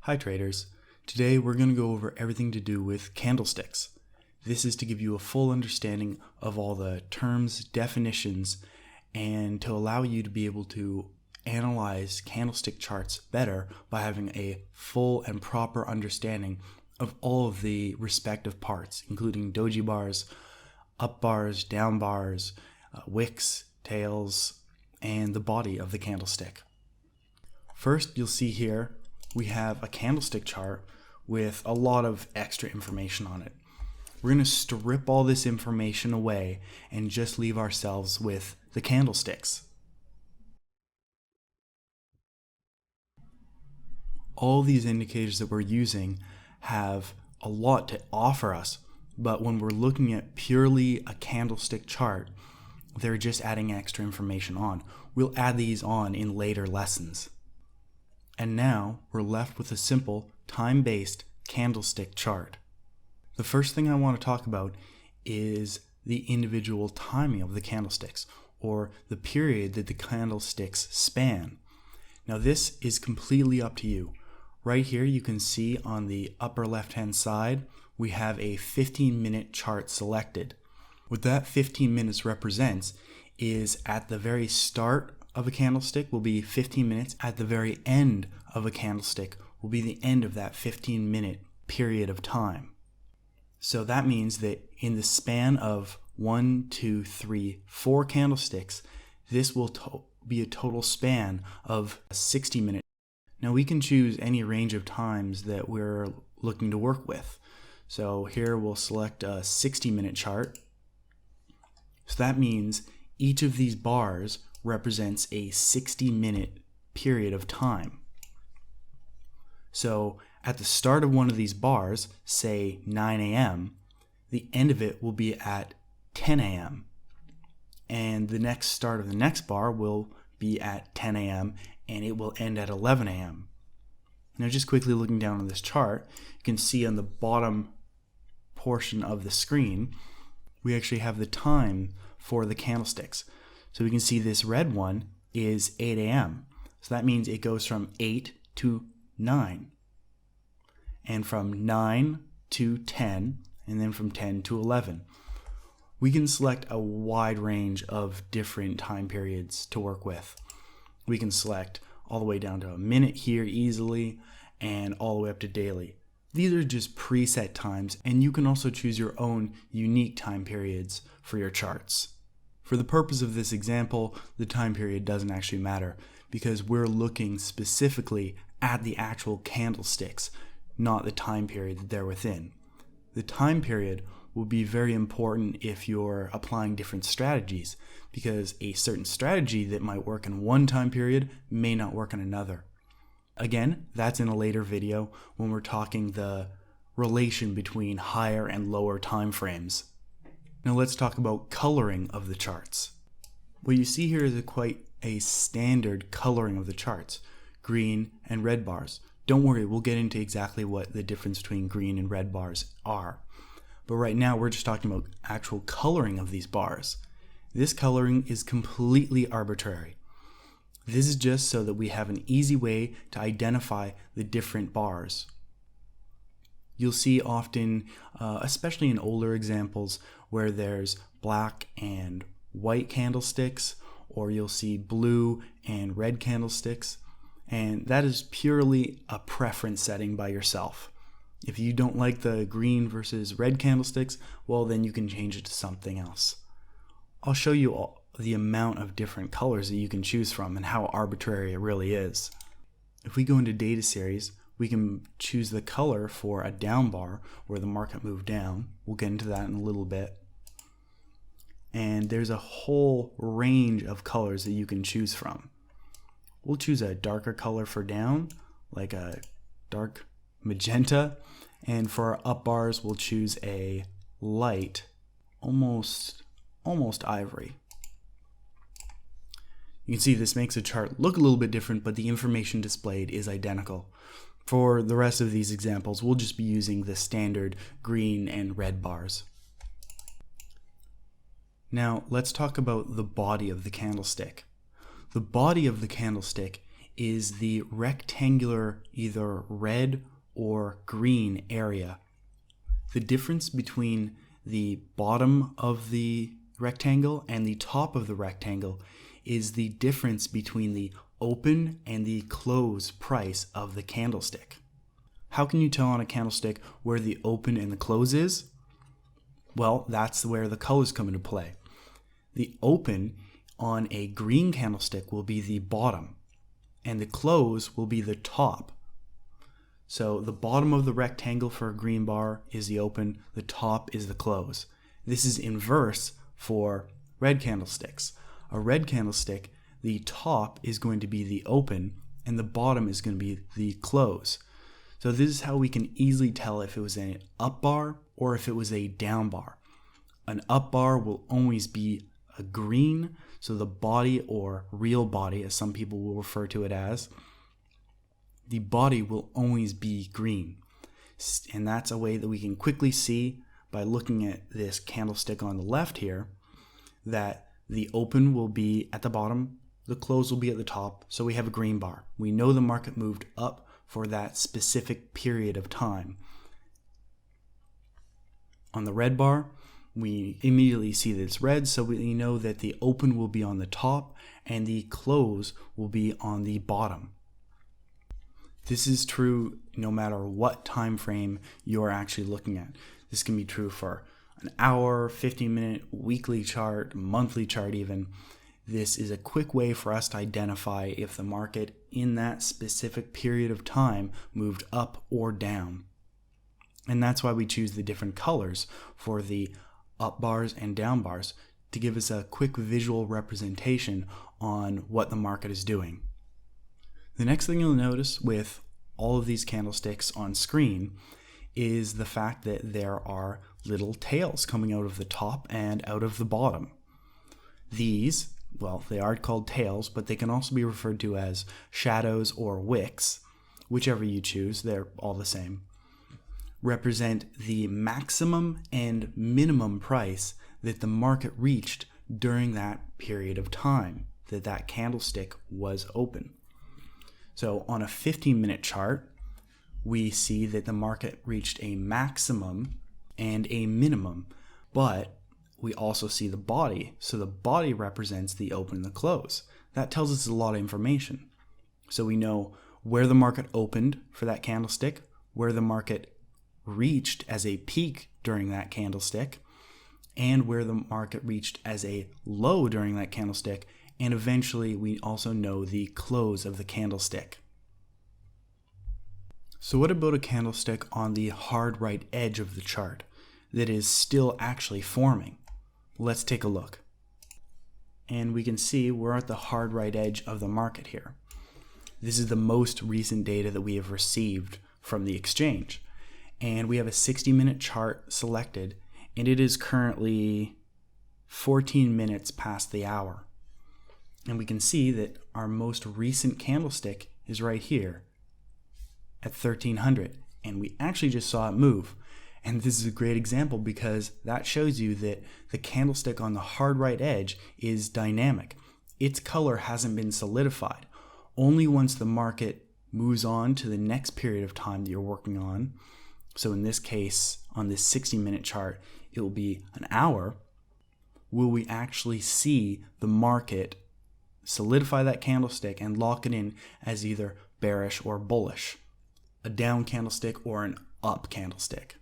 Hi traders, today we're going to go over everything to do with candlesticks. This is to give you a full understanding of all the terms, definitions, and to allow you to be able to analyze candlestick charts better by having a full and proper understanding of all of the respective parts, including doji bars, up bars, down bars, wicks, tails, and the body of the candlestick. First, you'll see here we have a candlestick chart with a lot of extra information on it. We're going to strip all this information away and just leave ourselves with the candlesticks. All these indicators that we're using have a lot to offer us, but when we're looking at purely a candlestick chart, they're just adding extra information on. We'll add these on in later lessons. And now we're left with a simple time-based candlestick chart. The first thing I want to talk about is the individual timing of the candlesticks, or the period that the candlesticks span. Now this is completely up to you. Right here you can see on the upper left-hand side we have a 15-minute chart selected. What that 15 minutes represents is at the very start of a candlestick will be 15 minutes. At the very end of a candlestick will be the end of that 15-minute period of time. So that means that in the span of 1, 2, 3, 4 candlesticks, this will be a total span of 60 minutes. Now we can choose any range of times that we're looking to work with. So here we'll select a 60-minute chart. So that means each of these bars represents a 60-minute period of time. So at the start of one of these bars, say 9 a.m., the end of it will be at 10 a.m. And the next start of the next bar will be at 10 a.m. and it will end at 11 a.m. Now just quickly looking down on this chart, you can see on the bottom portion of the screen, we actually have the time for the candlesticks. So we can see this red one is 8 a.m. So that means it goes from 8 to 9. And from 9 to 10, and then from 10 to 11. We can select a wide range of different time periods to work with. We can select all the way down to a minute here easily, and all the way up to daily. These are just preset times, and you can also choose your own unique time periods for your charts. For the purpose of this example, the time period doesn't actually matter because we're looking specifically at the actual candlesticks, not the time period that they're within. The time period will be very important if you're applying different strategies, because a certain strategy that might work in one time period may not work in another. Again, that's in a later video when we're talking the relation between higher and lower time frames. Now let's talk about coloring of the charts. What you see here is quite a standard coloring of the charts, green and red bars. Don't worry, we'll get into exactly what the difference between green and red bars are. But right now we're just talking about actual coloring of these bars. This coloring is completely arbitrary. This is just so that we have an easy way to identify the different bars. You'll see often, especially in older examples, where there's black and white candlesticks, or you'll see blue and red candlesticks, and that is purely a preference setting by yourself. If you don't like the green versus red candlesticks, well then you can change it to something else. I'll show you the amount of different colors that you can choose from and how arbitrary it really is. If we go into data series, we can choose the color for a down bar where the market moved down. We'll get into that in a little bit. And there's a whole range of colors that you can choose from. We'll choose a darker color for down, like a dark magenta. And for our up bars, we'll choose a light, almost ivory. You can see this makes the chart look a little bit different, but the information displayed is identical. For the rest of these examples, we'll just be using the standard green and red bars. Now, let's talk about the body of the candlestick. The body of the candlestick is the rectangular either red or green area. The difference between the bottom of the rectangle and the top of the rectangle is the difference between the open and the close price of the candlestick. How can you tell on a candlestick where the open and the close is? Well, that's where the colors come into play. The open on a green candlestick will be the bottom, and the close will be the top. So the bottom of the rectangle for a green bar is the open, the top is the close. This is inverse for red candlesticks. A red candlestick, the top is going to be the open, and the bottom is going to be the close. So this is how we can easily tell if it was an up bar or if it was a down bar. An up bar will always be a green, so the body or real body, as some people will refer to it as, the body will always be green. And that's a way that we can quickly see by looking at this candlestick on the left here that the open will be at the bottom, the close will be at the top, so we have a green bar. We know the market moved up for that specific period of time. On the red bar, we immediately see that it's red, so we know that the open will be on the top and the close will be on the bottom. This is true no matter what time frame you're actually looking at. This can be true for an hour, 15-minute, weekly chart, monthly chart even. This is a quick way for us to identify if the market in that specific period of time moved up or down. And that's why we choose the different colors for the up bars and down bars to give us a quick visual representation on what the market is doing. The next thing you'll notice with all of these candlesticks on screen is the fact that there are little tails coming out of the top and out of the bottom. These, well, they are called tails, but they can also be referred to as shadows or wicks, whichever you choose, they're all the same, represent the maximum and minimum price that the market reached during that period of time that that candlestick was open. So on a 15-minute chart, we see that the market reached a maximum and a minimum, but we also see the body. So the body represents the open and the close. That tells us a lot of information. So we know where the market opened for that candlestick, where the market reached as a peak during that candlestick, and where the market reached as a low during that candlestick, and eventually we also know the close of the candlestick. So what about a candlestick on the hard right edge of the chart that is still actually forming? Let's take a look. And we can see we're at the hard right edge of the market here. This is the most recent data that we have received from the exchange. And we have a 60-minute chart selected, and it is currently 14 minutes past the hour. And we can see that our most recent candlestick is right here at 1300, and we actually just saw it move. And this is a great example because that shows you that the candlestick on the hard right edge is dynamic. Its color hasn't been solidified. Only once the market moves on to the next period of time that you're working on, so in this case, on this 60-minute chart, it will be an hour, will we actually see the market solidify that candlestick and lock it in as either bearish or bullish, a down candlestick or an up candlestick.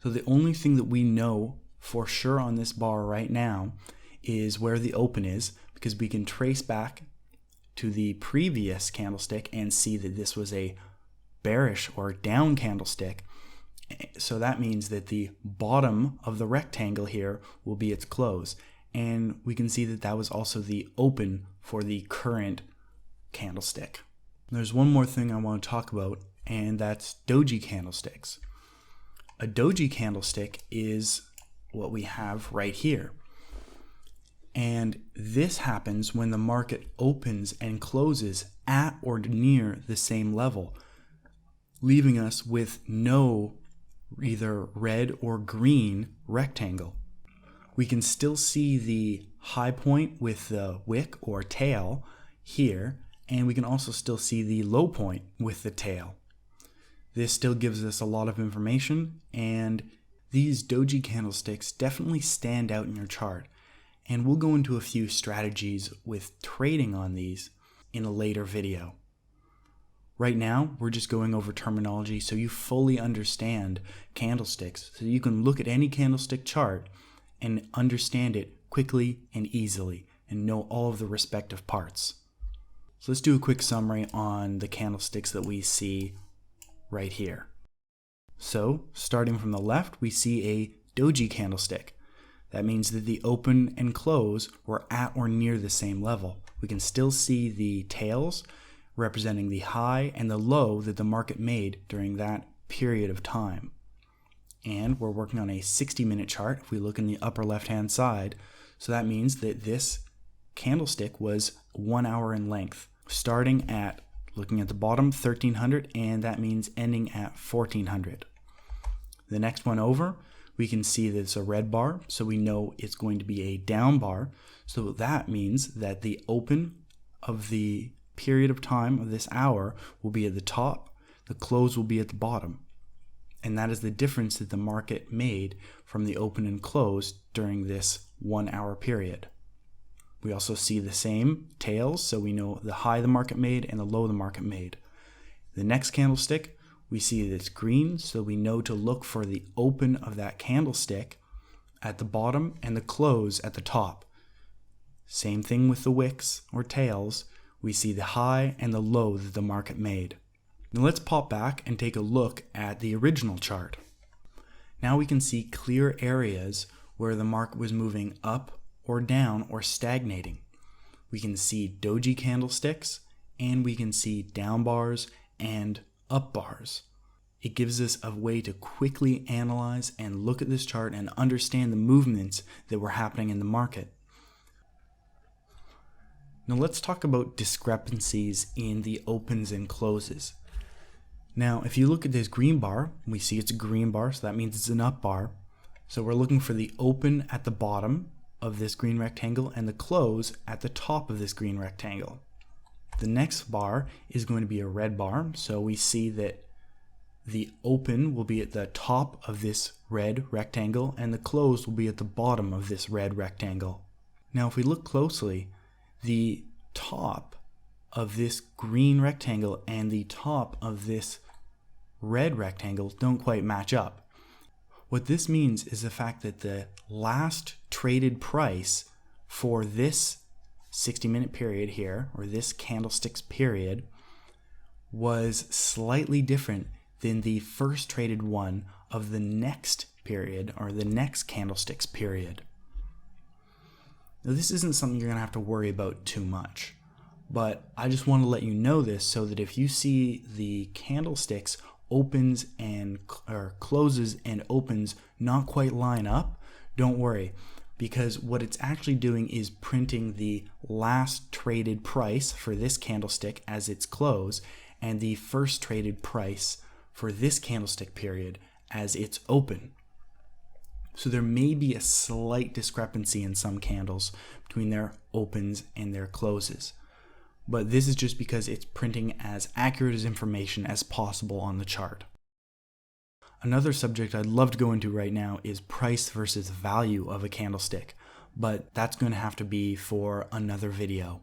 So the only thing that we know for sure on this bar right now is where the open is, because we can trace back to the previous candlestick and see that this was a bearish or down candlestick. So that means that the bottom of the rectangle here will be its close. And we can see that that was also the open for the current candlestick. There's one more thing I want to talk about, and that's doji candlesticks. A doji candlestick is what we have right here. And this happens when the market opens and closes at or near the same level, leaving us with no either red or green rectangle. We can still see the high point with the wick or tail here, and we can also still see the low point with the tail. This still gives us a lot of information, and these doji candlesticks definitely stand out in your chart. And we'll go into a few strategies with trading on these in a later video. Right now, we're just going over terminology so you fully understand candlesticks, so you can look at any candlestick chart and understand it quickly and easily and know all of the respective parts. So let's do a quick summary on the candlesticks that we see right here. So starting from the left, we see a doji candlestick. That means that the open and close were at or near the same level. We can still see the tails representing the high and the low that the market made during that period of time. And we're working on a 60-minute chart if we look in the upper left-hand side. So that means that this candlestick was 1 hour in length, starting at, looking at the bottom, 1300, and that means ending at 1400. The next one over, we can see that it's a red bar, so we know it's going to be a down bar. So that means that the open of the period of time of this hour will be at the top, the close will be at the bottom. And that is the difference that the market made from the open and close during this 1 hour period. We also see the same tails, so we know the high the market made and the low the market made. The next candlestick, we see that it's green, so we know to look for the open of that candlestick at the bottom and the close at the top. Same thing with the wicks or tails. We see the high and the low that the market made. Now let's pop back and take a look at the original chart. Now we can see clear areas where the market was moving up or down or stagnating. We can see doji candlesticks, and we can see down bars and up bars. It gives us a way to quickly analyze and look at this chart and understand the movements that were happening in the market. Now let's talk about discrepancies in the opens and closes. Now if you look at this green bar, we see it's a green bar, so that means it's an up bar. So we're looking for the open at the bottom of this green rectangle and the close at the top of this green rectangle. The next bar is going to be a red bar, so we see that the open will be at the top of this red rectangle and the close will be at the bottom of this red rectangle. Now if we look closely, the top of this green rectangle and the top of this red rectangle don't quite match up. What this means is the fact that the last traded price for this 60-minute period here, or this candlesticks period, was slightly different than the first traded one of the next period, or the next candlesticks period. Now this isn't something you're going to have to worry about too much, but I just want to let you know this so that if you see the candlesticks opens and closes and opens not quite line up, don't worry, because what it's actually doing is printing the last traded price for this candlestick as its close and the first traded price for this candlestick period as its open. So there may be a slight discrepancy in some candles between their opens and their closes. But this is just because it's printing as accurate as information as possible on the chart. Another subject I'd love to go into right now is price versus value of a candlestick, but that's going to have to be for another video.